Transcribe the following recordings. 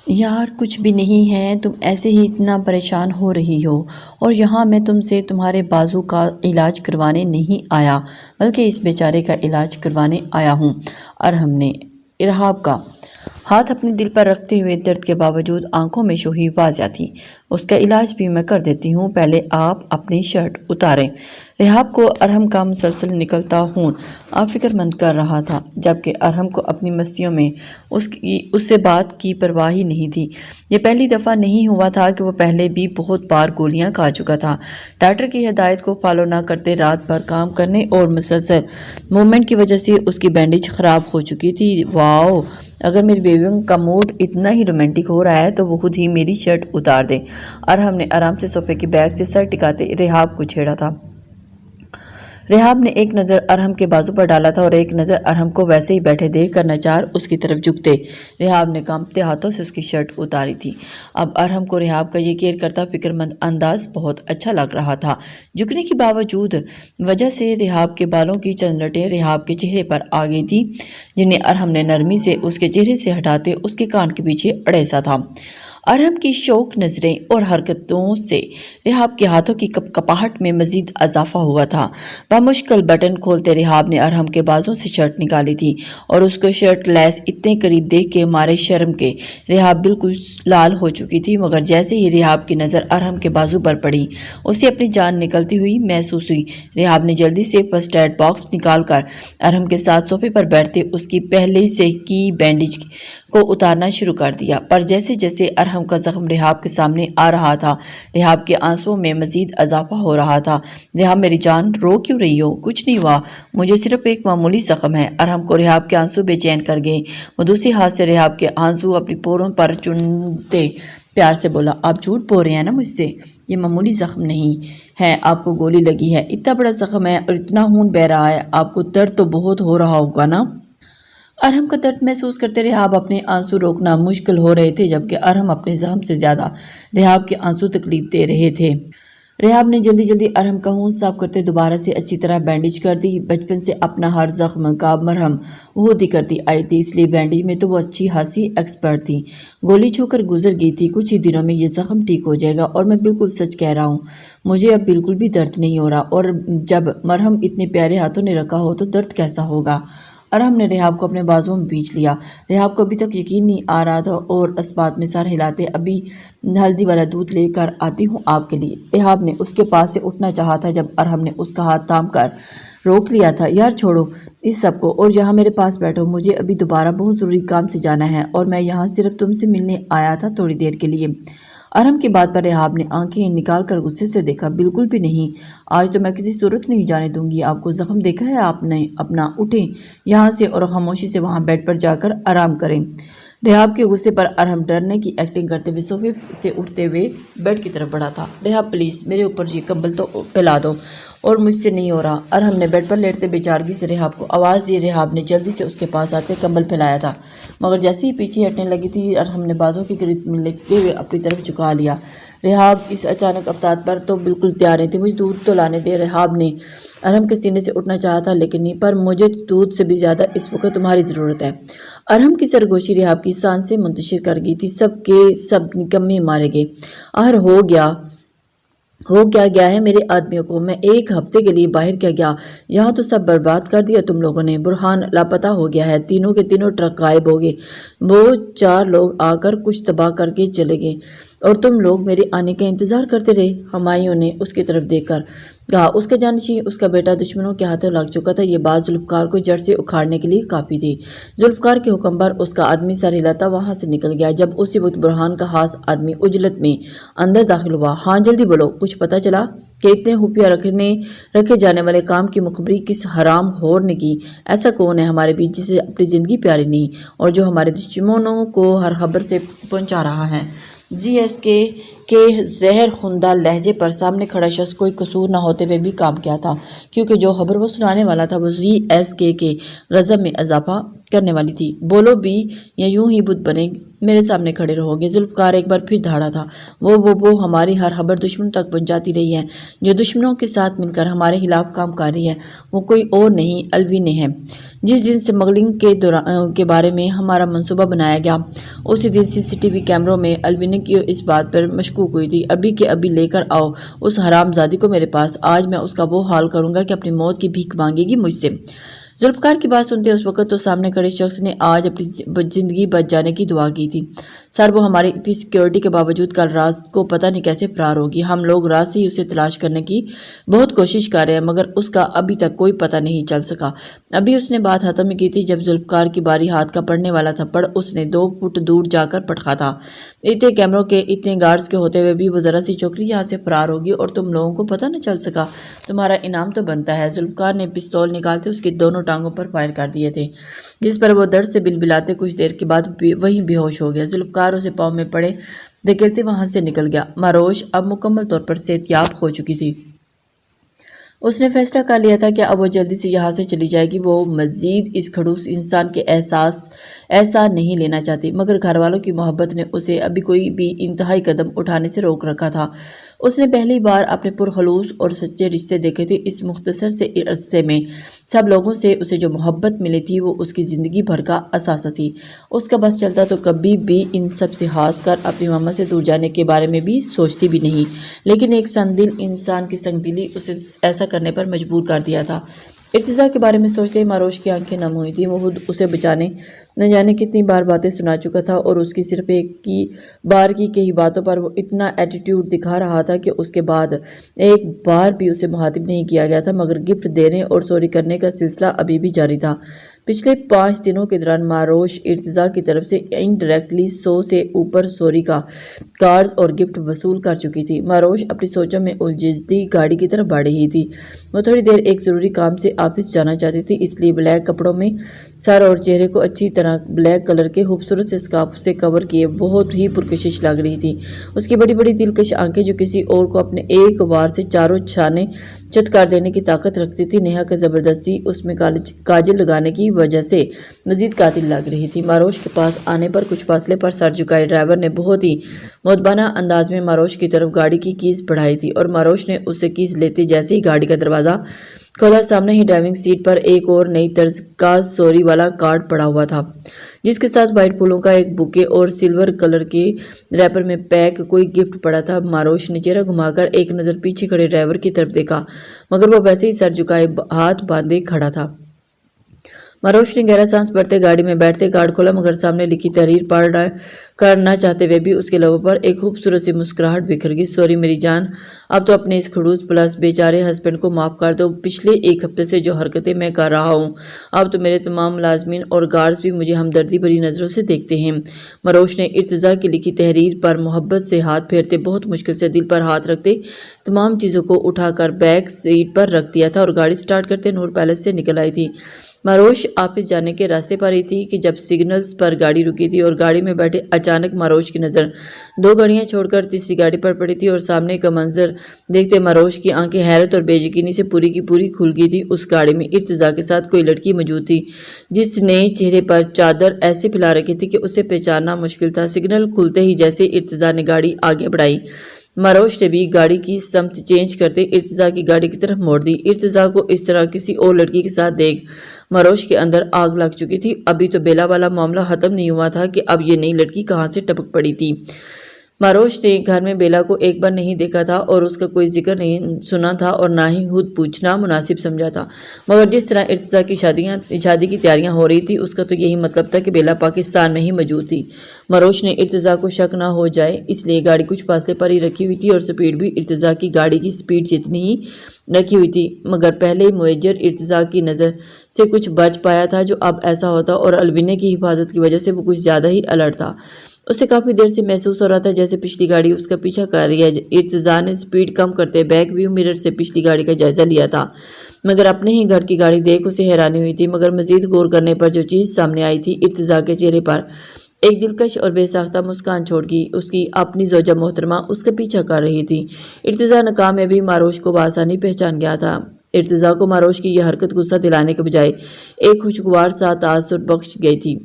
یار کچھ بھی نہیں ہے، تم ایسے ہی اتنا پریشان ہو رہی ہو، اور یہاں میں تم سے تمہارے بازو کا علاج کروانے نہیں آیا بلکہ اس بیچارے کا علاج کروانے آیا ہوں۔ ارحم نے ارہاب کا ہاتھ اپنے دل پر رکھتے ہوئے درد کے باوجود آنکھوں میں شوہی واضح تھی۔ اس کا علاج بھی میں کر دیتی ہوں، پہلے آپ اپنی شرٹ اتاریں۔ رحاب کو ارحم کا مسلسل نکلتا خون آپ فکر مند کر رہا تھا، جبکہ ارحم کو اپنی مستیوں میں اس سے بات کی پرواہ ہی نہیں تھی۔ یہ پہلی دفعہ نہیں ہوا تھا کہ وہ پہلے بھی بہت بار گولیاں کھا چکا تھا۔ ڈاکٹر کی ہدایت کو فالو نہ کرتے رات بھر کام کرنے اور مسلسل موومنٹ کی وجہ سے اس کی بینڈیج خراب ہو چکی تھی۔ واؤ، اگر میری بیوی کا موڈ اتنا ہی رومانٹک ہو رہا ہے تو وہ خود ہی میری شرٹ اتار دے۔ ارحم نے آرام سے صوفے کی بیک سے سر ٹکاتے رحاب کو چھیڑا تھا۔ رحاب نے ایک نظر ارحم کے بازو پر ڈالا تھا اور ایک نظر ارحم کو ویسے ہی بیٹھے دیکھ کر ناچار اس کی طرف جھکتے رحاب نے کانپتے ہاتھوں سے اس کی شرٹ اتاری تھی۔ اب ارحم کو رحاب کا یہ کیئر کرتا فکر مند انداز بہت اچھا لگ رہا تھا۔ جھکنے کی باوجود وجہ سے رحاب کے بالوں کی چند لٹیں رحاب کے چہرے پر آ گئی تھی، جنہیں ارحم نے نرمی سے اس کے چہرے سے ہٹاتے اس کے کان کے پیچھے اڑیسا تھا۔ ارحم کی شوق نظریں اور حرکتوں سے رحاب کے ہاتھوں کی کپکپاہٹ میں مزید اضافہ ہوا تھا۔ بمشکل بٹن کھولتے رحاب نے ارحم کے بازوں سے شرٹ نکالی تھی اور اس کو شرٹ لیس اتنے قریب دیکھ کے مارے شرم کے رحاب بالکل لال ہو چکی تھی، مگر جیسے ہی رحاب کی نظر ارحم کے بازو پر پڑی اسے اپنی جان نکلتی ہوئی محسوس ہوئی۔ رحاب نے جلدی سے فرسٹ ایڈ باکس نکال کر ارحم کے ساتھ صوفے پر بیٹھتے اس کی پہلے سے کی بینڈیج کو اتارنا شروع کر دیا، پر جیسے جیسے ارحم کا زخم رحاب کے سامنے آ رہا تھا رحاب کے آنسوؤں میں مزید اضافہ ہو رہا تھا۔ رحاب میری جان رو کیوں رہی ہو؟ کچھ نہیں ہوا، مجھے صرف ایک معمولی زخم ہے۔ ارحم کو رحاب کے آنسو بے چین کر گئے۔ وہ دوسری ہاتھ سے رحاب کے آنسو اپنی پوروں پر چنتے پیار سے بولا، آپ جھوٹ بول رہے ہیں نا مجھ سے، یہ معمولی زخم نہیں ہے، آپ کو گولی لگی ہے، اتنا بڑا زخم ہے اور اتنا خون بہہ رہا ہے، آپ کو درد تو بہت ہو رہا ہوگا نا۔ ارحم کا درد محسوس کرتے رحاب اپنے آنسو روکنا مشکل ہو رہے تھے، جبکہ ارحم اپنے زخم سے زیادہ رحاب کے آنسو تکلیف دے رہے تھے۔ رحاب نے جلدی جلدی ارحم کا خون صاف کرتے دوبارہ سے اچھی طرح بینڈیج کر دی۔ بچپن سے اپنا ہر زخم کا مرہم خود ہی کرتی آئی تھی، اس لیے بینڈیج میں تو وہ اچھی خاصی ایکسپرٹ تھی۔ گولی چھو کر گزر گئی تھی، کچھ ہی دنوں میں یہ زخم ٹھیک ہو جائے گا، اور میں بالکل سچ کہہ رہا ہوں، مجھے اب بالکل بھی درد نہیں ہو رہا، اور جب مرہم اتنے پیارے ہاتھوں نے رکھا ہو تو درد کیسا ہوگا؟ ارحم نے رحاب کو اپنے بازوؤں میں بیچ لیا۔ رحاب کو ابھی تک یقین نہیں آ رہا تھا اور اسبات میں سر ہلاتے، ابھی ہلدی والا دودھ لے کر آتی ہوں آپ کے لیے۔ رحاب نے اس کے پاس سے اٹھنا چاہا تھا جب ارحم نے اس کا ہاتھ تھام کر روک لیا تھا۔ یار چھوڑو اس سب کو اور یہاں میرے پاس بیٹھو، مجھے ابھی دوبارہ بہت ضروری کام سے جانا ہے اور میں یہاں صرف تم سے ملنے آیا تھا تھوڑی دیر کے لیے۔ ارحم کی بات پر رحاب نے آنکھیں نکال کر غصے سے دیکھا، بالکل بھی نہیں، آج تو میں کسی صورت نہیں جانے دوں گی آپ کو، زخم دیکھا ہے آپ نے اپنا، اٹھیں یہاں سے اور خاموشی سے وہاں بیڈ پر جا کر آرام کریں۔ رحاب کے غصے پر ارحم ڈرنے کی ایکٹنگ کرتے ہوئے صوفے سے اٹھتے ہوئے بیڈ کی طرف بڑھا تھا۔ رحاب پلیز میرے اوپر یہ کمبل تو پھیلا دو، اور مجھ سے نہیں ہو رہا۔ ارحم نے بیڈ پر لیٹتے بے چارگی سے رحاب کو آواز دی۔ رحاب نے جلدی سے اس کے پاس آتے کمبل پھیلایا تھا، مگر جیسے ہی پیچھے ہٹنے لگی تھی ارحم نے بازوں کی گرد میں لگتے ہوئے اپنی طرف جھکا لیا۔ رحاب اس اچانک افطار پر تو بالکل تیار نہیں تھی۔ مجھے دودھ تو لانے دے۔ رحاب نے ارحم کے سینے سے اٹھنا چاہا تھا لیکن نہیں، پر مجھے دودھ سے بھی زیادہ اس وقت تمہاری ضرورت ہے۔ ارحم کی سرگوشی رحاب کی سانسیں منتشر کر گئی تھی، سب کے سب نکمے مارے گئے۔ آخر ہو کیا گیا ہے میرے آدمیوں کو؟ میں ایک ہفتے کے لیے باہر کیا گیا، یہاں تو سب برباد کر دیا تم لوگوں نے۔ برہان لاپتہ ہو گیا ہے، تینوں کے تینوں ٹرک غائب ہو گئے، وہ 4 لوگ آ کر کچھ تباہ کر کے چلے گئے اور تم لوگ میرے آنے کا انتظار کرتے رہے۔ ہمایوں نے اس کی طرف دیکھ کر کہا، اس کا جانشین اس کا بیٹا دشمنوں کے ہاتھوں لگ چکا تھا، یہ بات ذوالفقار کو جڑ سے اکھاڑنے کے لیے کافی تھی۔ ذوالفقار کے حکم پر اس کا آدمی سر ہلاتا وہاں سے نکل گیا۔ جب اسی وقت برہان کا خاص آدمی عجلت میں اندر داخل ہوا۔ ہاں جلدی بولو، کچھ پتہ چلا کہ اتنے خفیہ رکھے جانے والے کام کی مخبری کس حرام خور نے کی؟ ایسا کون ہے ہمارے بیچ جسے اپنی زندگی پیاری نہیں اور جو ہمارے دشمنوں کو ہر خبر سے پہنچا رہا ہے؟ جی ایس کے زہر خندہ لہجے پر سامنے کھڑا شخص کوئی قصور نہ ہوتے ہوئے بھی کام کیا تھا، کیونکہ جو خبر وہ سنانے والا تھا وہ جی ایس کے غضب میں اضافہ کرنے والی تھی۔ بولو بھی یا یوں ہی بت بنے میرے سامنے کھڑے رہو گے؟ ذوالفقار ایک بار پھر دھاڑا تھا۔ وہ ہماری ہر خبر دشمنوں تک پہنچاتی رہی ہے، جو دشمنوں کے ساتھ مل کر ہمارے خلاف کام کر رہی ہے۔ وہ کوئی اور نہیں، الوینے ہے۔ جس دن سے اسمگلنگ کے بارے میں ہمارا منصوبہ بنایا گیا، اسی دن CCTV کیمروں میں الوینے کی اس بات پر مشکوک ہوئی تھی۔ ابھی کے ابھی لے کر آؤ اس حرام زادی کو میرے پاس۔ آج میں اس کا وہ حال کروں گا کہ اپنی موت کی بھیک مانگے گی مجھ سے۔ ذوالفقار کی بات سنتے اس وقت تو سامنے کھڑے شخص نے آج اپنی زندگی بچ جانے کی دعا کی تھی۔ سر، وہ ہماری اتنی سیکیورٹی کے باوجود کل رات کو پتہ نہیں کیسے فرار ہوگی۔ ہم لوگ رات سے ہی اسے تلاش کرنے کی بہت کوشش کر رہے ہیں، مگر اس کا ابھی تک کوئی پتہ نہیں چل سکا۔ ابھی اس نے بات ختم کی تھی جب ذوالفقار کی باری ہاتھ کا پڑنے والا تھپڑ اس نے 2 فٹ دور جا کر پٹخا تھا۔ اتنے کیمروں کے، اتنے گارڈز کے ہوتے ہوئے بھی وہ ذرا سی چوکری یہاں سے فرار ہوگی اور تم لوگوں کو پتہ نہ چل سکا؟ تمہارا انعام تو بنتا ہے۔ ذوالفقار نے پستول نکالتے اس کی دونوں ٹانگوں پر فائر کر دیے تھے، جس پر وہ درد سے بلبلاتے کچھ دیر کے بعد وہیں بے ہوش ہو گیا۔ ذوالفقار اسے پاؤں میں پڑے دھکیلتے وہاں سے نکل گیا۔ ماروش اب مکمل طور پر صحت یاب ہو چکی تھی۔ اس نے فیصلہ کر لیا تھا کہ اب وہ جلدی سے یہاں سے چلی جائے گی۔ وہ مزید اس کھڑوس انسان کے ایسا نہیں لینا چاہتی، مگر گھر والوں کی محبت نے اسے ابھی کوئی بھی انتہائی قدم اٹھانے سے روک رکھا تھا۔ اس نے پہلی بار اپنے پرخلوص اور سچے رشتے دیکھے تھے۔ اس مختصر سے عرصے میں سب لوگوں سے اسے جو محبت ملی تھی وہ اس کی زندگی بھر کا اثاثہ تھی۔ اس کا بس چلتا تو کبھی بھی ان سب سے ہانس کر اپنی ماما سے دور جانے کے بارے میں بھی سوچتی بھی نہیں، لیکن ایک سنگ دل انسان کی سنگ دلی اسے ایسا کرنے پر مجبور کر دیا تھا۔ ارتضیٰ کے بارے میں سوچتے ہی ماروش کی آنکھیں نم ہوئی تھیں۔ وہ خود اسے بچانے نہ جانے کتنی بار باتیں سنا چکا تھا اور اس کی صرف ایک بار کی کئی باتوں پر وہ اتنا ایٹیٹیوڈ دکھا رہا تھا کہ اس کے بعد ایک بار بھی اسے مخاطب نہیں کیا گیا تھا، مگر گفٹ دینے اور سوری کرنے کا سلسلہ ابھی بھی جاری تھا۔ پچھلے 5 دنوں کے دوران ماروش ارتضیٰ کی طرف سے انڈائریکٹلی 100 سے اوپر سوری کا کارڈز اور گفٹ وصول کر چکی تھی۔ ماروش اپنی سوچوں میں الجھتی گاڑی کی طرف بڑھ رہی تھی۔ وہ تھوڑی دیر ایک ضروری کام سے آفس جانا چاہتی تھی، اس لیے بلیک کپڑوں میں سر اور چہرے کو اچھی طرح بلیک کلر کے خوبصورت سے اسکارف سے کور کیے بہت ہی پرکشش لگ رہی تھی۔ اس کی بڑی بڑی دلکش آنکھیں جو کسی اور کو اپنے ایک وار سے چاروں چھانے چت کر دینے کی طاقت رکھتی تھی، نہایت زبردستی اس میں کاجل لگانے کی وجہ سے مزید قاتل لگ رہی تھی۔ ماروش کے پاس آنے پر کچھ فاصلے پر سر جھکائے ڈرائیور نے بہت ہی مؤدبانہ انداز میں ماروش کی طرف گاڑی کی کیز بڑھائی تھی اور ماروش نے اسے کیز لیتے جیسے ہی گاڑی کا دروازہ کھولا، سامنے ہی ڈرائیونگ سیٹ پر ایک اور نئی طرز کا سوری والا کارڈ پڑا ہوا تھا، جس کے ساتھ وائٹ پھولوں کا ایک بوکے اور سلور کلر کے ریپر میں پیک کوئی گفٹ پڑا تھا۔ ماروش نے چہرہ گھما کر ایک نظر پیچھے کھڑے ڈرائیور کی طرف دیکھا، مگر وہ ویسے ہی سر جھکائے ہاتھ باندھے کھڑا تھا۔ ماروش نے گہرا سانس بھرتے گاڑی میں بیٹھتے کارڈ کھولا، مگر سامنے لکھی تحریر پڑھ کرنا چاہتے ہوئے بھی اس کے لبوں پر ایک خوبصورت سی مسکراہٹ بکھر گئی۔ سوری میری جان، اب تو اپنے اس کھڑوس پلس بیچارے ہسبینڈ کو معاف کر دو۔ پچھلے 1 ہفتے سے جو حرکتیں میں کر رہا ہوں، اب تو میرے تمام ملازمین اور گارڈز بھی مجھے ہمدردی بھری نظروں سے دیکھتے ہیں۔ ماروش نے ارتضیٰ کی لکھی تحریر پر محبت سے ہاتھ پھیرتے، بہت مشکل سے دل پر ہاتھ رکھتے، تمام چیزوں کو اٹھا کر بیک سیٹ پر رکھ دیا تھا اور گاڑی سٹارٹ کرتے نور پیلس سے نکل آئی تھی۔ ماروش آفس جانے کے راستے پر ہی تھی کہ جب سگنلز پر گاڑی رکی تھی اور گاڑی میں بیٹھے اچانک ماروش کی نظر 2 گاڑیاں چھوڑ کر تیسری گاڑی پر پڑی تھی اور سامنے کا منظر دیکھتے ماروش کی آنکھیں حیرت اور بے یقینی سے پوری کی پوری کھل گئی تھی۔ اس گاڑی میں ارتضیٰ کے ساتھ کوئی لڑکی موجود تھی، جس نے چہرے پر چادر ایسے پھیلا رکھی تھی کہ اسے پہچاننا مشکل تھا۔ سگنل کھلتے ہی جیسے ارتضیٰ نے گاڑی آگے بڑھائی، ماروش نے بھی گاڑی کی سمت چینج کرتے ارتضیٰ کی گاڑی کی طرف موڑ دی۔ ارتضیٰ کو اس طرح کسی اور لڑکی کے ساتھ دیکھ ماروش کے اندر آگ لگ چکی تھی۔ ابھی تو بیلا والا معاملہ ختم نہیں ہوا تھا کہ اب یہ نئی لڑکی کہاں سے ٹپک پڑی تھی۔ ماروش نے گھر میں بیلا کو ایک بار نہیں دیکھا تھا اور اس کا کوئی ذکر نہیں سنا تھا اور نہ ہی خود پوچھنا مناسب سمجھا تھا، مگر جس طرح ارتضیٰ کی شادی کی تیاریاں ہو رہی تھی، اس کا تو یہی مطلب تھا کہ بیلا پاکستان میں ہی موجود تھی۔ ماروش نے ارتضیٰ کو شک نہ ہو جائے اس لیے گاڑی کچھ فاصلے پر ہی رکھی ہوئی تھی اور سپیڈ بھی ارتضیٰ کی گاڑی کی سپیڈ جتنی ہی رکھی ہوئی تھی، مگر پہلے مویجر ارتضیٰ کی نظر سے کچھ بچ پایا تھا جو اب ایسا ہوتا اور الوینے کی حفاظت کی وجہ سے وہ کچھ زیادہ ہی الرٹ تھا۔ اسے کافی دیر سے محسوس ہو رہا تھا جیسے پچھلی گاڑی اس کا پیچھا کر رہی ہے۔ ارتضیٰ نے سپیڈ کم کرتے بیک ویو مرر سے پچھلی گاڑی کا جائزہ لیا تھا، مگر اپنے ہی گھر کی گاڑی دیکھ اسے حیرانی ہوئی تھی، مگر مزید غور کرنے پر جو چیز سامنے آئی تھی، ارتضیٰ کے چہرے پر ایک دلکش اور بے ساختہ مسکان چھوڑ گئی۔ اس کی اپنی زوجہ محترمہ اس کا پیچھا کر رہی تھی۔ ارتضیٰ ناکام میں بھی ماروش کو بآسانی پہچان گیا تھا۔ ارتضا کو ماروش کی یہ حرکت غصہ دلانے کے بجائے ایک خوشگوار سا تاثر بخش گئی تھی۔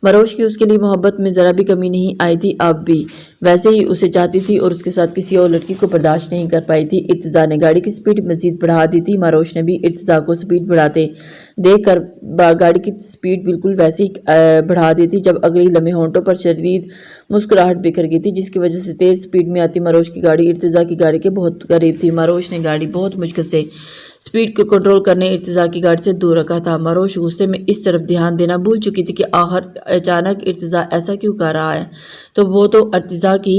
ماروش کی اس کے لیے محبت میں ذرا بھی کمی نہیں آئی تھی، اب بھی ویسے ہی اسے چاہتی تھی اور اس کے ساتھ کسی اور لڑکی کو برداشت نہیں کر پائی تھی۔ ارتضا نے گاڑی کی سپیڈ مزید بڑھا دی تھی۔ ماروش نے بھی ارتضا کو سپیڈ بڑھاتے دیکھ کر گاڑی کی سپیڈ بالکل ویسے ہی بڑھا دی تھی۔ جب اگلے لمحے ہونٹوں پر شدید مسکراہٹ بکھر گئی تھی، جس کی وجہ سے تیز سپیڈ میں آتی ماروش کی گاڑی ارتضا کی گاڑی کے بہت قریب تھی۔ ماروش نے گاڑی بہت مشکل سے سپیڈ کو کنٹرول کرنے ارتضا کی گاڑی سے دور رکھا تھا۔ ماروش غصے میں اس طرف دھیان دینا بھول چکی تھی کہ آخر اچانک ارتضا ایسا کیوں کر رہا ہے، تو وہ تو ارتضا کی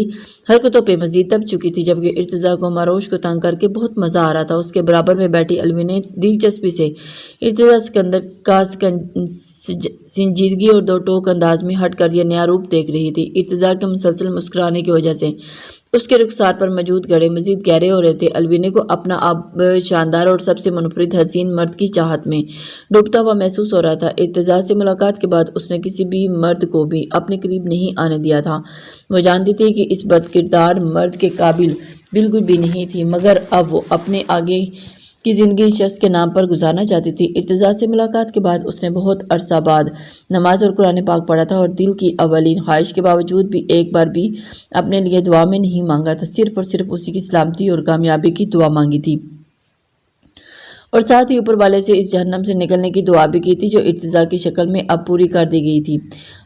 حرکتوں پہ مزید تب چکی تھی، جبکہ ارتضا کو ماروش کو تنگ کر کے بہت مزہ آ رہا تھا۔ اس کے برابر میں بیٹھی الوی نے دلچسپی سے ارتضا سکندر کا سنجیدگی اور دو ٹوک انداز میں ہٹ کر یہ نیا روپ دیکھ رہی تھی۔ ارتضا کے مسلسل مسکرانے کی وجہ سے اس کے رخسار پر موجود گڑھے مزید گہرے ہو رہے تھے۔ الوینے کو اپنا اب شاندار اور سب سے منفرد حسین مرد کی چاہت میں ڈوبتا ہوا محسوس ہو رہا تھا۔ ارتضا سے ملاقات کے بعد اس نے کسی بھی مرد کو بھی اپنے قریب نہیں آنے دیا تھا۔ وہ جانتی تھی کہ اس بد کردار مرد کے قابل بالکل بھی نہیں تھی، مگر اب وہ اپنے آگے کی زندگی اس شخص کے نام پر گزارنا چاہتی تھی۔ ارتضا سے ملاقات کے بعد اس نے بہت عرصہ بعد نماز اور قرآن پاک پڑھا تھا اور دل کی اولین خواہش کے باوجود بھی ایک بار بھی اپنے لیے دعا میں نہیں مانگا تھا، صرف اور صرف اسی کی سلامتی اور کامیابی کی دعا مانگی تھی، اور ساتھ ہی اوپر والے سے اس جہنم سے نکلنے کی دعا بھی کی تھی جو ارتضا کی شکل میں اب پوری کر دی گئی تھی۔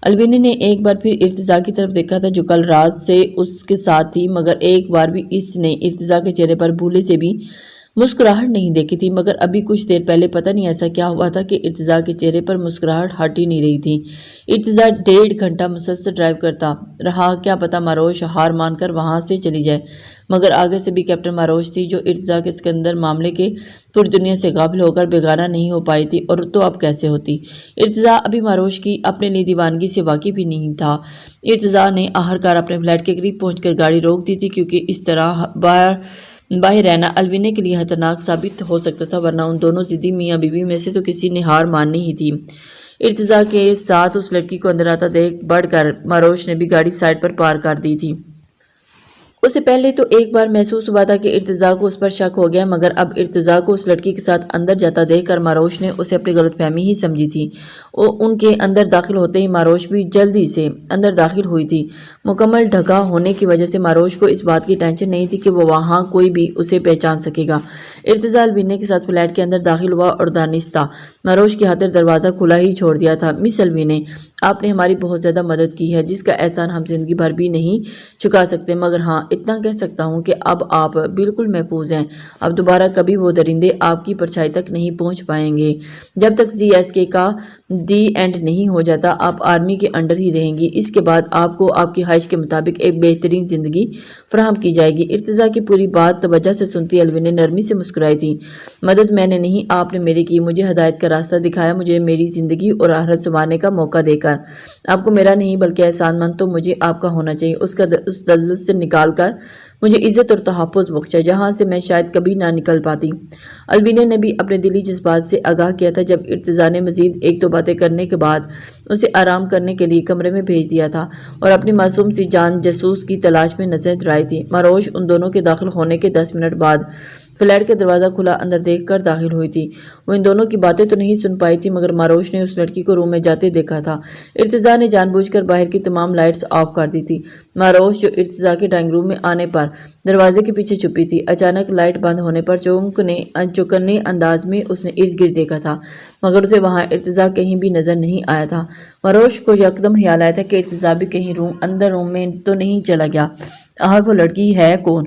الوینے نے ایک بار پھر ارتضا کی طرف دیکھا تھا جو کل رات سے اس کے ساتھ تھی، مگر ایک بار بھی اس نے ارتضا کے چہرے پر بھولے سے بھی مسکراہٹ نہیں دیکھی تھی۔ مگر ابھی کچھ دیر پہلے پتہ نہیں ایسا کیا ہوا تھا کہ ارتضا کے چہرے پر مسکراہٹ ہٹ ہی نہیں رہی تھی۔ ارتضا 1.5 گھنٹہ مسلسل ڈرائیو کرتا رہا، کیا پتہ ماروش ہار مان کر وہاں سے چلی جائے، مگر آگے سے بھی کیپٹن ماروش تھی جو ارتضا کے سکندر معاملے کے پوری دنیا سے غافل ہو کر بیگانہ نہیں ہو پائی تھی، اور تو اب کیسے ہوتی؟ ارتضا ابھی ماروش کی اپنے لیے دیوانگی سے واقف ہی نہیں تھا۔ ارتضا نے آخرکار اپنے فلیٹ کے قریب پہنچ کر گاڑی روک دی تھی، کیونکہ اس طرح باہر رہنا الوینے کے لیے خطرناک ثابت ہو سکتا تھا، ورنہ ان دونوں ضدی میاں بیوی میں سے تو کسی نے ہار ماننی ہی تھی۔ ارتضا کے ساتھ اس لڑکی کو اندر آتا دیکھ بڑھ کر ماروش نے بھی گاڑی سائڈ پر پار کر دی تھی۔ اسے پہلے تو ایک بار محسوس ہوا تھا کہ ارتضا کو اس پر شک ہو گیا، مگر اب ارتضا کو اس لڑکی کے ساتھ اندر جاتا دیکھ کر ماروش نے اسے اپنی غلط فہمی ہی سمجھی تھی۔ ان کے اندر داخل ہوتے ہی ماروش بھی جلدی سے اندر داخل ہوئی تھی۔ مکمل ڈھکا ہونے کی وجہ سے ماروش کو اس بات کی ٹینشن نہیں تھی کہ وہ وہاں کوئی بھی اسے پہچان سکے گا۔ ارتضا الوینے کے ساتھ فلیٹ کے اندر داخل ہوا اور دانستہ ماروش کی خاطر دروازہ کھلا ہی چھوڑ دیا تھا۔ مس الوینے، آپ نے ہماری بہت زیادہ مدد کی ہے، جس کا احسان ہم زندگی بھر بھی نہیں چکا سکتے، مگر ہاں اتنا کہہ سکتا ہوں کہ اب آپ بالکل محفوظ ہیں۔ اب دوبارہ کبھی وہ درندے آپ کی پرچھائی تک نہیں پہنچ پائیں گے۔ جب تک CSK کا دی اینڈ نہیں ہو جاتا آپ آرمی کے انڈر ہی رہیں گی۔ اس کے بعد آپ کو آپ کی خواہش کے مطابق ایک بہترین زندگی فراہم کی جائے گی۔ ارتضا کی پوری بات توجہ سے سنتی الوی نے نرمی سے مسکرائی تھی۔ مدد میں نے نہیں، آپ نے میری کی، مجھے ہدایت کا راستہ دکھایا، مجھے میری زندگی اور آخرت سنوارنے کا موقع دے کر۔ آپ کو میرا نہیں بلکہ احسان مند تو مجھے آپ کا ہونا چاہیے۔ اس دلدل سے نکال کر مجھے عزت اور تحفظ بخشا جہاں سے میں شاید کبھی نہ نکل پاتی۔ الوینے نے بھی اپنے دلی جذبات سے آگاہ کیا تھا جب ارتضا نے مزید ایک دو باتیں کرنے کے بعد اسے آرام کرنے کے لیے کمرے میں بھیج دیا تھا اور اپنی معصوم سی جان جاسوس کی تلاش میں نظر درائی تھی۔ ماروش ان دونوں کے داخل ہونے کے 10 منٹ بعد فلیٹ کا دروازہ کھلا اندر دیکھ کر داخل ہوئی تھی۔ وہ ان دونوں کی باتیں تو نہیں سن پائی تھی، مگر ماروش نے اس لڑکی کو روم میں جاتے دیکھا تھا۔ ارتضا نے جان بوجھ کر باہر کی تمام لائٹس آف کر دی تھی۔ ماروش جو ارتضا کے ڈرائنگ روم میں آنے پر دروازے کے پیچھے چھپی تھی، اچانک لائٹ بند ہونے پر چوکنے انداز میں اس نے ارد گرد دیکھا تھا، مگر اسے وہاں ارتضا کہیں بھی نظر نہیں آیا تھا۔ ماروش کو یکدم خیال آیا تھا کہ ارتضا بھی کہیں اندر روم میں تو نہیں چلا گیا۔ آخر وہ لڑکی ہے کون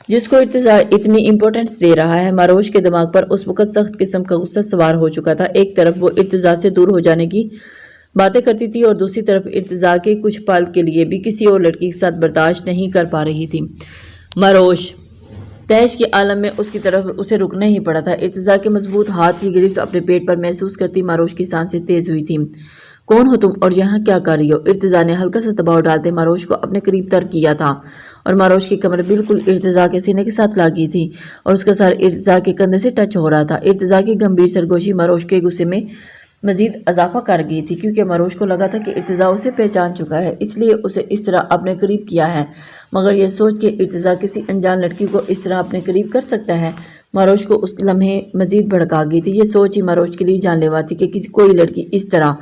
جس کو ارتضا اتنی امپورٹنس دے رہا ہے؟ ماروش کے دماغ پر اس وقت سخت قسم کا غصہ سوار ہو چکا تھا۔ ایک طرف وہ ارتضا سے دور ہو جانے کی باتیں کرتی تھی اور دوسری طرف ارتضا کے کچھ پل کے لیے بھی کسی اور لڑکی کے ساتھ برداشت نہیں کر پا رہی تھی۔ ماروش تیش کے عالم میں اس کی طرف اسے رکنا ہی پڑا تھا۔ ارتضا کے مضبوط ہاتھ کی گرفت اپنے پیٹ پر محسوس کرتی ماروش کی سانسیں تیز ہوئی تھیں۔ کون ہو تم اور یہاں کیا کر رہی ہو؟ ارتضا نے ہلکا سا دباؤ ڈالتے ماروش کو اپنے قریب تر کیا تھا اور ماروش کی کمر بالکل ارتضا کے سینے کے ساتھ لگی تھی اور اس کا سر ارتضا کے کندھے سے ٹچ ہو رہا تھا۔ ارتضا کی گمبھیر سرگوشی ماروش کے غصے میں مزید اضافہ کر گئی تھی، کیونکہ ماروش کو لگا تھا کہ ارتضا اسے پہچان چکا ہے، اس لیے اسے اس طرح اپنے قریب کیا ہے، مگر یہ سوچ کہ ارتضا کسی انجان لڑکی کو اس طرح اپنے قریب کر سکتا ہے ماروش کو اس لمحے مزید بھڑکا گئی تھی۔ یہ سوچ ہی ماروش کے لیے جان لیوا تھی کہ کوئی لڑکی اس طرح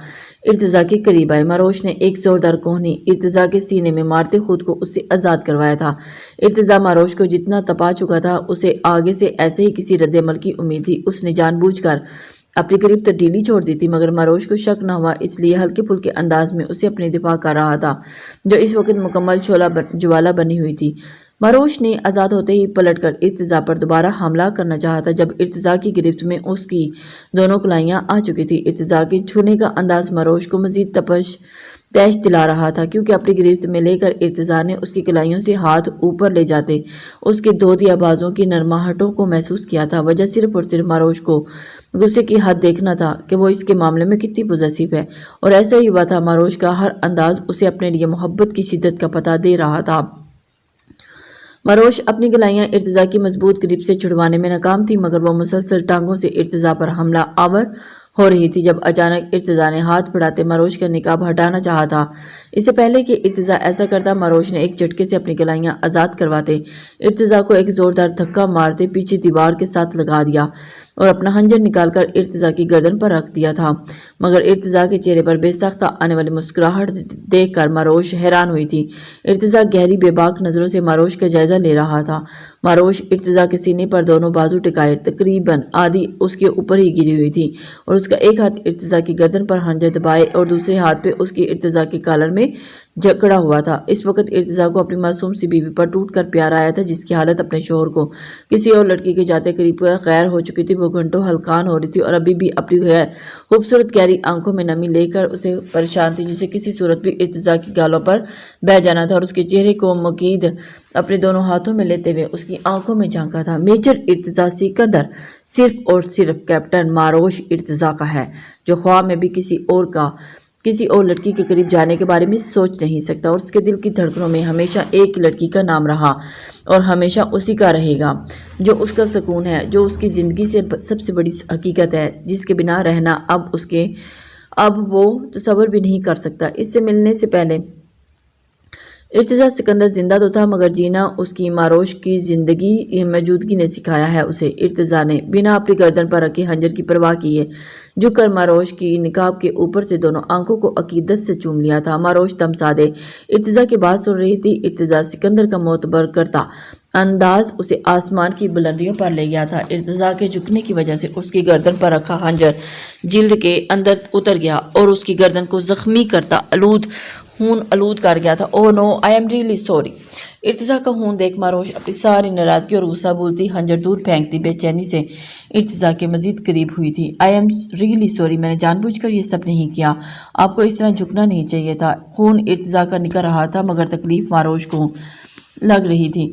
ارتضیٰ کے قریب آئے۔ ماروش نے ایک زوردار کوہنی ارتضیٰ کے سینے میں مارتے خود کو اس سے آزاد کروایا تھا۔ ارتضیٰ ماروش کو جتنا تپا چکا تھا اسے آگے سے ایسے ہی کسی رد عمل کی امید تھی۔ اس نے جان بوجھ کر اپنی قریب تبدیلی چھوڑ دی تھی، مگر ماروش کو شک نہ ہوا، اس لیے ہلکے پھلکے انداز میں اسے اپنے دفاع کر رہا تھا جو اس وقت مکمل جوالا بنی ہوئی تھی۔ ماروش نے آزاد ہوتے ہی پلٹ کر ارتضیٰ پر دوبارہ حملہ کرنا چاہا تھا جب ارتضیٰ کی گرفت میں اس کی دونوں کلائیاں آ چکی تھی۔ ارتضیٰ کے چھونے کا انداز ماروش کو مزید تیش دلا رہا تھا، کیونکہ اپنی گرفت میں لے کر ارتضیٰ نے اس کی کلائیوں سے ہاتھ اوپر لے جاتے اس کے دودیا بازوں کی نرماہٹوں کو محسوس کیا تھا۔ وجہ صرف اور صرف ماروش کو غصے کی حد دیکھنا تھا کہ وہ اس کے معاملے میں کتنی پوزیسو ہے، اور ایسا ہی ہوا تھا۔ ماروش کا ہر انداز اسے اپنے لیے محبت کی شدت کا پتہ دے رہا تھا۔ ماروش اپنی کلائیاں ارتضیٰ کی مضبوط گرپ سے چھڑوانے میں ناکام تھی، مگر وہ مسلسل ٹانگوں سے ارتضیٰ پر حملہ آور ہو رہی تھی جب اچانک ارتضیٰ نے ہاتھ بڑھاتے ماروش کا نقاب ہٹانا چاہا تھا۔ اس سے پہلے کہ ارتضیٰ ایسا کرتا، ماروش نے ایک جھٹکے سے اپنی کلائیاں آزاد کرواتے ارتضیٰ کو ایک زوردار دھکا مارتے پیچھے دیوار کے ساتھ لگا دیا اور اپنا خنجر نکال کر ارتضیٰ کی گردن پر رکھ دیا تھا۔ مگر ارتضیٰ کے چہرے پر بے ساختہ آنے والی مسکراہٹ دیکھ کر ماروش حیران ہوئی تھی۔ ارتضیٰ گہری بے باک نظروں سے ماروش کا جائزہ لے رہا تھا۔ ماروش ارتضیٰ کے سینے پر دونوں بازو ٹکائے تقریباً آدھی اس کے اوپر ہی گری ہوئی تھی، اور اس کا ایک ہاتھ ارتضیٰ کی گردن پر خنجر دبائے اور دوسرے ہاتھ پہ اس کی ارتضیٰ کے کالر میں جکڑا ہوا تھا۔ اس وقت ارتضیٰ کو اپنی معصوم سی بیوی پر ٹوٹ کر پیار آیا تھا، جس کی حالت اپنے شوہر کو کسی اور لڑکی کے جاتے قریب غیر ہو چکی تھی۔ وہ گھنٹوں ہلکان ہو رہی تھی اور ابھی بھی اپنی خوبصورت گہری آنکھوں میں نمی لے کر اسے پریشان تھی، جسے کسی صورت بھی ارتضیٰ کی گالوں پر بہہ جانا تھا، اور اس کے چہرے کو مقید اپنے دونوں ہاتھوں میں لیتے ہوئے اس کی آنکھوں میں جھانکا تھا۔ میجر ارتضیٰ سکندر صرف اور صرف کیپٹن ماروش ارتضیٰ کا ہے، جو خواب میں بھی کسی اور لڑکی کے قریب جانے کے بارے میں سوچ نہیں سکتا، اور اس کے دل کی دھڑکنوں میں ہمیشہ ایک لڑکی کا نام رہا اور ہمیشہ اسی کا رہے گا، جو اس کا سکون ہے، جو اس کی زندگی سے سب سے بڑی حقیقت ہے، جس کے بنا رہنا اب وہ تصور بھی نہیں کر سکتا۔ اس سے ملنے سے پہلے ارتضیٰ سکندر زندہ تو تھا، مگر جینا اس کی ماروش کی زندگی موجودگی نے سکھایا ہے اسے۔ ارتضیٰ نے بنا اپنی گردن پر رکھے خنجر کی پرواہ کیے جھک کر ماروش کی نقاب کے اوپر سے دونوں آنکھوں کو عقیدت سے چوم لیا تھا۔ ماروش دم سادے ارتضیٰ کی بات سن رہی تھی۔ ارتضیٰ سکندر کا معتبر کرتا انداز اسے آسمان کی بلندیوں پر لے گیا تھا۔ ارتضیٰ کے جھکنے کی وجہ سے اس کی گردن پر رکھا خنجر جلد کے اندر اتر گیا اور اس کی گردن کو زخمی کرتا خون آلود کر گیا تھا۔ "Oh no, I am really sorry". Irtaza کا خون دیکھ ماروش اپنی ساری ناراضگی اور غصہ بھولتی خنجر دور پھینکتی بے چینی سے ارتضیٰ کے مزید قریب ہوئی تھی۔ "آئی ایم ریئلی سوری، میں نے جان بوجھ کر یہ سب نہیں کیا، آپ کو اس طرح جھکنا نہیں چاہیے تھا"۔ خون ارتضیٰ کا نکل رہا تھا، مگر تکلیف ماروش کو لگ رہی تھی۔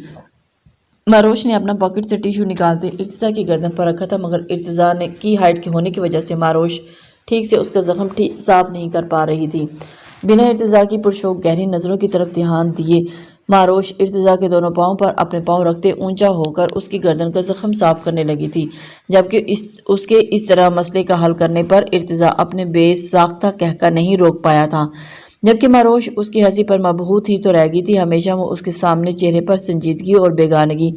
ماروش نے اپنا پاکٹ سے ٹیشو نکالتے ارتضیٰ کی گردن پر رکھا تھا، مگر ارتضیٰ کی ہائٹ کے ہونے کی وجہ سے ماروش ٹھیک سے اس کا زخم صاف نہیں کر پا رہی تھی۔ بنا ارتضیٰ کی پرشوق گہری نظروں کی طرف دھیان دیے ماروش ارتضیٰ کے دونوں پاؤں پر اپنے پاؤں رکھتے اونچا ہو کر اس کی گردن کا زخم صاف کرنے لگی تھی، جبکہ اس کے اس طرح مسئلے کا حل کرنے پر ارتضیٰ اپنے بے ساختہ قہقہ نہیں روک پایا تھا۔ جبکہ ماروش اس کی ہنسی پر مبہوت ہی تو رہ گئی تھی، ہمیشہ وہ اس کے سامنے چہرے پر سنجیدگی اور بیگانگی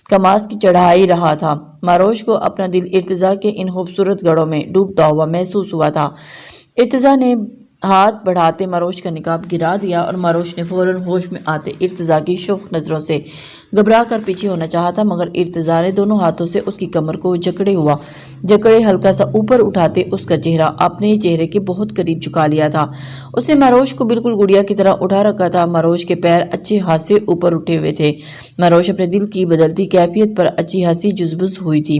کا ماسک چڑھائی رہا تھا۔ ماروش کو اپنا دل ارتضیٰ کے ان خوبصورت گڑھوں میں ڈوبتا ہوا محسوس ہوا تھا۔ ارتضیٰ نے ہاتھ بڑھاتے ماروش کا نقاب گرا دیا اور ماروش نے فوراً ہوش میں آتے ارتضیٰ کی شوخ نظروں سے گھبرا کر پیچھے ہونا چاہا تھا، مگر ارتضیٰ نے دونوں ہاتھوں سے اس کی کمر کو جکڑے ہلکا سا اوپر اٹھاتے اس کا چہرہ اپنے چہرے کے بہت قریب جھکا لیا تھا۔ اس نے ماروش کو بالکل گڑیا کی طرح اٹھا رکھا تھا۔ ماروش کے پیر اچھے خاصے اوپر اٹھے ہوئے تھے۔ ماروش اپنے دل کی بدلتی کیفیت پر اچھی خاصی جذبز ہوئی تھی۔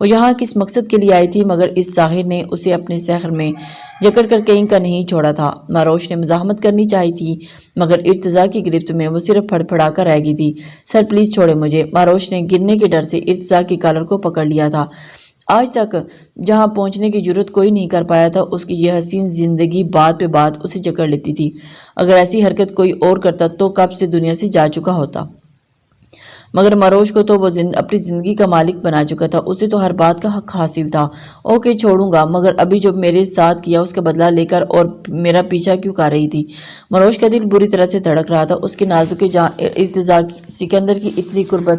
وہ یہاں کس مقصد کے لیے آئی تھی، مگر اس ساحر نے اسے اپنے سحر میں جکڑ کر کہیں کا نہیں چھوڑا تھا۔ ماروش نے مزاحمت کرنی چاہی تھی، مگر ارتضیٰ کی گرفت میں وہ صرف پھڑپھڑا کر رہ گئی تھی۔ "سر پلیز چھوڑے مجھے"۔ ماروش نے گرنے کے ڈر سے ارتضیٰ کی کالر کو پکڑ لیا تھا۔ آج تک جہاں پہنچنے کی جرت کوئی نہیں کر پایا تھا، اس کی یہ حسین زندگی بات پہ بات اسے جکڑ لیتی تھی۔ اگر ایسی حرکت کوئی اور کرتا تو کب سے دنیا سے جا چکا ہوتا، مگر ماروش کو تو وہ اپنی زندگی کا مالک بنا چکا تھا، اسے تو ہر بات کا حق حاصل تھا۔ "اوکے، چھوڑوں گا، مگر ابھی جو میرے ساتھ کیا اس کا بدلہ لے کر اور میرا پیچھا کیوں کر رہی تھی"۔ ماروش کا دل بری طرح سے دھڑک رہا تھا۔ اس کے نازک جہاں ارتضیٰ سکندر کی اتنی قربت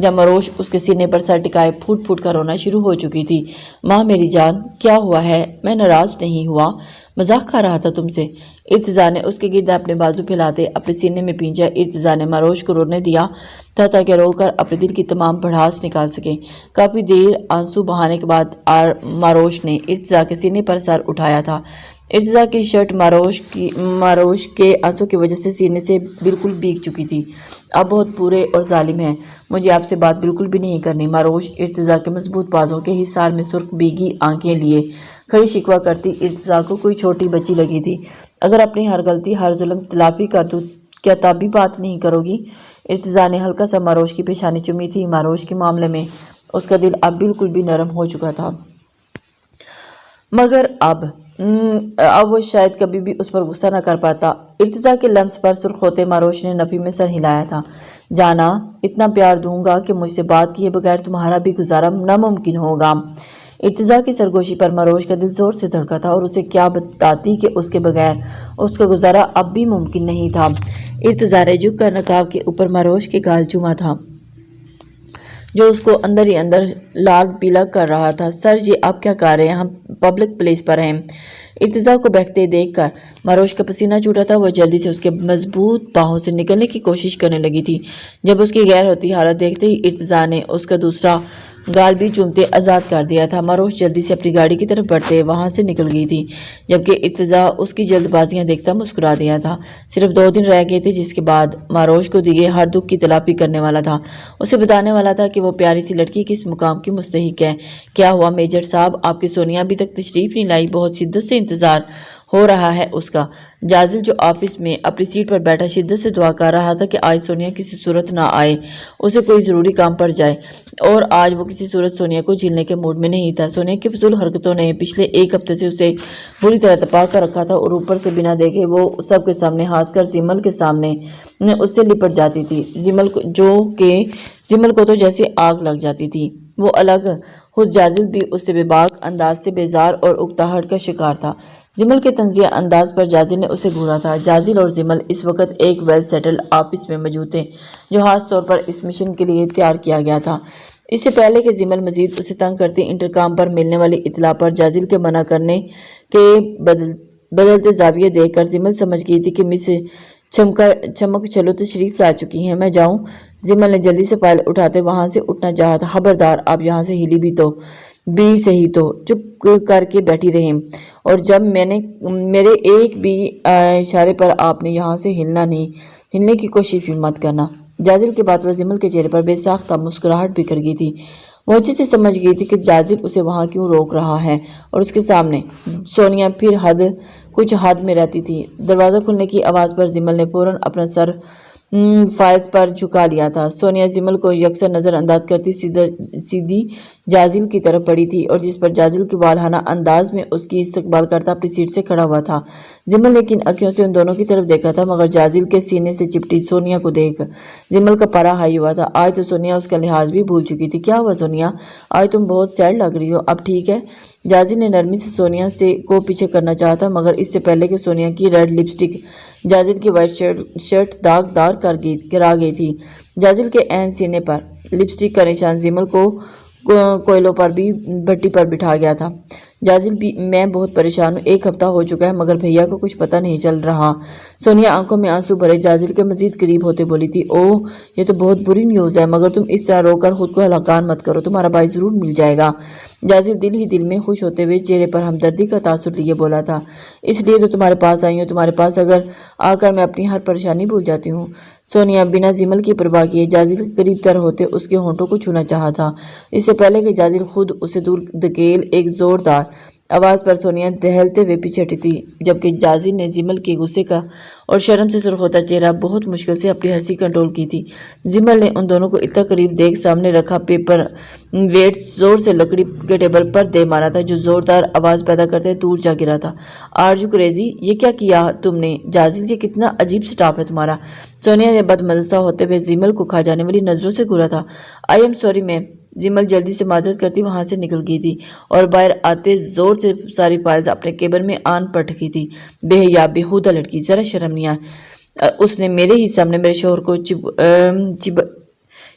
جب مروش اس کے سینے پر سر ٹکائے پھوٹ پھوٹ کر رونا شروع ہو چکی تھی۔ ماں میری جان، کیا ہوا ہے؟ میں ناراض نہیں ہوا، مذاق کر رہا تھا تم سے۔ ارتضیٰ نے اس کے گرد اپنے بازو پھیلاتے اپنے سینے میں پینچا۔ ارتضیٰ نے مروش کو رونے دیا تھا تاکہ رو کر اپنے دل کی تمام بھڑاس نکال سکے۔ کافی دیر آنسو بہانے کے بعد مروش نے ارتضیٰ کے سینے پر سر اٹھایا تھا۔ ارتضیٰ کی شرٹ مروش کے آنسو کی وجہ سے سینے سے بالکل بھیگ چکی تھی۔ آپ بہت برے اور ظالم ہیں، مجھے آپ سے بات بالکل بھی نہیں کرنی۔ مروش ارتضیٰ کے مضبوط بازوں کے حصار میں سرخ بھیگی آنکھیں لیے کھڑی شکوہ کرتی ارتضیٰ کو کوئی چھوٹی بچی لگی تھی۔ اگر اپنی ہر غلطی ہر ظلم تلافی کر دوں کیا تب بھی بات نہیں کرو گی؟ ارتضیٰ نے ہلکا سا مروش کی پیشانی چومی تھی۔ مروش کے معاملے میں اس کا دل اب بالکل بھی نرم ہو چکا تھا، مگر اب وہ شاید کبھی بھی اس پر غصہ نہ کر پاتا۔ ارتضیٰ کے لمس پر سرخ ہوتے مروش نے نفی میں سر ہلایا تھا۔ جانا، اتنا پیار دوں گا کہ مجھ سے بات کیے بغیر تمہارا بھی گزارا ناممکن ہوگا۔ ارتضیٰ کی سرگوشی پر مروش کا دل زور سے دھڑکا تھا اور اسے کیا بتاتی کہ اس کے بغیر اس کا گزارا اب بھی ممکن نہیں تھا۔ ارتضیٰ نے جھک کر نقاب کے اوپر مروش کے گال چوما تھا جو اس کو اندر ہی اندر لال پیلا کر رہا تھا۔ سر جی آپ کیا کر رہے ہیں؟ ہم پبلک پلیس پر ہیں۔ ارتضیٰ کو بہکتے دیکھ کر مروش کا پسینہ چھوٹا تھا۔ وہ جلدی سے اس کے مضبوط باہوں سے نکلنے کی کوشش کرنے لگی تھی۔ جب اس کی غیر ہوتی حالت دیکھتے ہی ارتضیٰ نے اس کا دوسرا گال بھی چومتے آزاد کر دیا تھا۔ مروش جلدی سے اپنی گاڑی کی طرف بڑھتے وہاں سے نکل گئی تھی، جبکہ ارتضیٰ اس کی جلد بازیاں دیکھتا مسکرا دیا تھا۔ صرف 2 دن رہ گئے تھے جس کے بعد مروش کو دیے ہر دکھ کی تلافی کرنے والا تھا۔ اسے بتانے والا تھا کہ وہ پیاری سی لڑکی کس مقام کی مستحق ہے۔ کیا ہوا میجر صاحب؟ آپ کی سونیا ابھی تک تشریف نہیں لائی؟ بہت شدت سے انتظار ہو رہا ہے اس کا۔ جازل جو آفس میں اپنی سیٹ پر بیٹھا شدت سے دعا کر رہا تھا کہ آج سونیا کسی صورت نہ آئے، اسے کوئی ضروری کام پڑ جائے، اور آج وہ کسی صورت سونیا کو جھیلنے کے موڈ میں نہیں تھا۔ سونیا کی فضول حرکتوں نے پچھلے 1 ہفتے سے اسے بری طرح تپا کر رکھا تھا، اور اوپر سے بنا دیکھے وہ سب کے سامنے ہنس کر زمل کے سامنے اس سے لپٹ جاتی تھی، زمل کو تو جیسے آگ لگ جاتی تھی۔ وہ الگ خود جازل بھی اس سے بے باک انداز سے بیزار اور اکتاہٹ کا شکار تھا۔ زمل کے طنزیہ انداز پر جازل نے اسے گھورا تھا۔ جازل اور زمل اس وقت ایک ویل سیٹلڈ آفس میں موجود تھے جو خاص طور پر اس مشن کے لیے تیار کیا گیا تھا۔ اس سے پہلے کہ زمل مزید اسے تنگ کرتی، انٹرکام پر ملنے والی اطلاع پر جازل کے منع کرنے کے بدلتے زاویے دیکھ کر زمل سمجھ گئی تھی کہ مس چمک چلو تشریف لا چکی ہیں، میں جاؤں؟ زمل نے جلدی سے فائل اٹھاتے وہاں سے اٹھنا چاہا تھا۔ خبردار، آپ یہاں سے ہلی بھی صحیح تو چپ کر کے بیٹھی رہیں، اور جب میرے ایک بھی اشارے پر آپ نے یہاں سے ہلنے کی کوشش بھی مت کرنا۔ جازل کے بعد وہ زمل کے چہرے پر بے ساختہ مسکراہٹ بکھر گئی تھی۔ وہ اچھے سے سمجھ گئی تھی کہ جازل اسے وہاں کیوں روک رہا ہے، اور اس کے سامنے سونیا پھر کچھ حد میں رہتی تھی۔ دروازہ کھلنے کی آواز پر زمل نے فوراً اپنا سر فائز پر جھکا لیا تھا۔ سونیا زمل کو یکسر نظر انداز کرتی سیدھی جازل کی طرف بڑھی تھی، اور جس پر جازل کے والہانہ انداز میں اس کی استقبال کرتا اپنی سیٹ سے کھڑا ہوا تھا۔ زمل نے کن اکھیوں سے ان دونوں کی طرف دیکھا تھا، مگر جازل کے سینے سے چپٹی سونیا کو دیکھ زمل کا پارا ہائی ہوا تھا۔ آج تو سونیا اس کا لحاظ بھی بھول چکی تھی۔ کیا ہوا سونیا؟ آج تم بہت سیڈ لگ رہی ہو، اب ٹھیک ہے؟ جازل نے نرمی سے سونیا کو پیچھے کرنا چاہا تھا، مگر اس سے پہلے کہ سونیا کی ریڈ لپسٹک جازل کی وائٹ شرٹ داغ دار گرا گئی تھی۔ جازل کے عین سینے پر لپسٹک کا نشان زمل کو کوئلوں پر بھی بھٹی پر بٹھا گیا تھا۔ جازل بھی میں بہت پریشان ہوں، 1 ہفتہ ہو چکا ہے مگر بھیا کو کچھ پتہ نہیں چل رہا۔ سونیا آنکھوں میں آنسو بھرے جازل کے مزید قریب ہوتے بولی تھی، اوہ یہ تو بہت بری نیوز ہے، مگر تم اس طرح رو کر خود کو ہلاکان مت کرو، تمہارا بھائی ضرور مل جائے گا۔ جازل دل ہی دل میں خوش ہوتے ہوئے چہرے پر ہمدردی کا تاثر لیے بولا تھا، اس لیے تو تمہارے پاس آئی ہوں، تمہارے پاس آ کر میں اپنی ہر پریشانی بھول جاتی ہوں۔ سونیا بنا زمل کی پرواہ کیے جازل کے قریب تر ہوتے اس کے ہونٹوں کو چھونا چاہا تھا، اس سے پہلے کہ جازل خود اسے دور دھکیل ایک زوردار آواز پر سونیا دہلتے ہوئے پیچھے ہٹی تھی، جبکہ جازل نے زمل کے غصے کا اور شرم سے سرخ ہوتا چہرہ بہت مشکل سے اپنی ہنسی کنٹرول کی تھی۔ زمل نے ان دونوں کو اتنا قریب دیکھ سامنے رکھا پیپر ویٹ زور سے لکڑی کے ٹیبل پر دے مارا تھا، جو زوردار آواز پیدا کرتے دور جا گرا تھا۔ Are you crazy? یہ کیا کیا تم نے؟ جازل یہ کتنا عجیب سٹاپ ہے تمہارا۔ سونیا نے بد مزہ ہوتے ہوئے زمل کو کھا جانے والی نظروں سے گھورا تھا۔ I am sorry ma'am. زمل جلدی سے معذرت کرتی وہاں سے نکل گئی تھی، اور باہر آتے زور سے ساری فائلز اپنے کیبن میں آن پٹ رکھی تھی۔ بے حیا بےہودہ لڑکی، ذرا شرم نہیں آئی، اس نے میرے ہی سامنے میرے شوہر کو